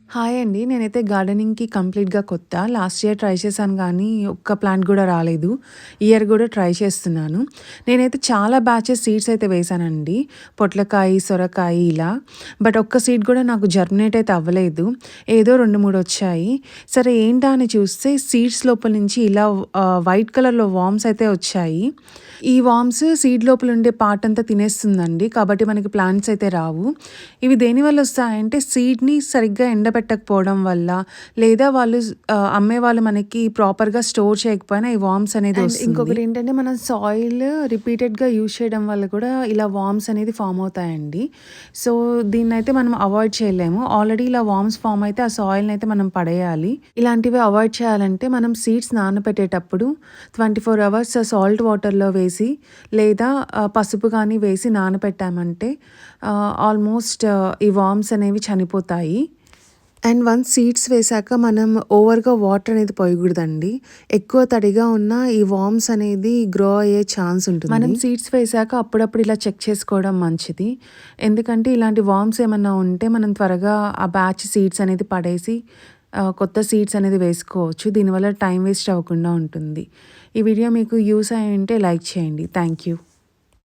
Hi అండి. నేనైతే గార్డెనింగ్‌కి కంప్లీట్‌గా కొత్త. లాస్ట్ ఇయర్ ట్రై చేశాను గానీ, ఒక్క ప్లాంట్ గూడా రాలేదు. ఈ ఇయర్ గూడా ట్రై చేస్తున్నాను. నేనైతే చాలా బ్యాచెస్ సీడ్స్ అయితే వేశానండి. పొట్లకాయి, సొరకాయి ఇలా. బట్ ఒక్క సీడ్ గూడా నాకు జర్మినేట్ అయితే అవ్వలేదు. ఏదో 2, 3 వచ్చాయి. సరే ఏంటా అని చూస్తే సీడ్స్ లోపల నుంచి ఇలా వైట్ కలర్‌లో వార్మ్స్ అయితే వచ్చాయి. ఈ వార్మ్స్ సీడ్ లోపల ఉండే పార్ట్ అంతా తినేస్తుందండి. కాబట్టి మనకి ప్లాంట్స్ అయితే రావు. ఇవి దేనివల్ల వస్తాయంటే సీడ్‌ని సరిగ్గా ఎండబెట్టకపోవడం వల్ల, లేదా వాళ్ళు అమ్మేవాళ్ళు మనకి ప్రాపర్‌గా స్టోర్ చేయకపోయినా ఈ వార్మ్స్ అనేది వస్తుంది. ఇంకొకటి ఏంటంటే మనం సాయిల్ రిపీటెడ్‌గా యూజ్ చేయడం వల్ల కూడా ఇలా వార్మ్స్ అనేది ఫార్మ్ అవుతాయండి. సో దీన్నైతే మనం అవాయిడ్ చేయలేము. ఆల్రెడీ ఇలా వార్మ్స్ ఫార్మ్ అయితే ఆ సాయిల్‌ని అయితే మనం పడేయాలి. ఇలాంటివి అవాయిడ్ చేయాలంటే మనం సీడ్స్ నానబెట్టేటప్పుడు 24 అవర్స్ సాల్ట్ వాటర్‌లో వేసి లేదా పసుపు గానీ వేసి నానబెట్టామంటే ఆల్మోస్ట్ ఈ వార్మ్స్ అనేవి చనిపోతాయి. అండ్ వన్స్ సీడ్స్ వేశాక మనం ఓవర్‌గా వాటర్ అనేది పోయకూడదండి. ఎక్కువ తడిగా ఉన్న ఈ వార్మ్స్ అనేది గ్రో అయ్యే ఛాన్స్ ఉంటుంది. మనం సీడ్స్ వేశాక అప్పుడప్పుడు ఇలా చెక్ చేసుకోవడం మంచిది. ఎందుకంటే ఇలాంటి వార్మ్స్ ఏమన్నా ఉంటే మనం త్వరగా ఆ బ్యాచ్ సీడ్స్ అనేది పడేసి కొత్త సీడ్స్ అనేది వేసుకోవచ్చు. దీనివల్ల టైం వేస్ట్ అవ్వకుండా ఉంటుంది. ఈ వీడియో మీకు యూస్ అయ్యి ఉంటే లైక్ చేయండి. Thank you.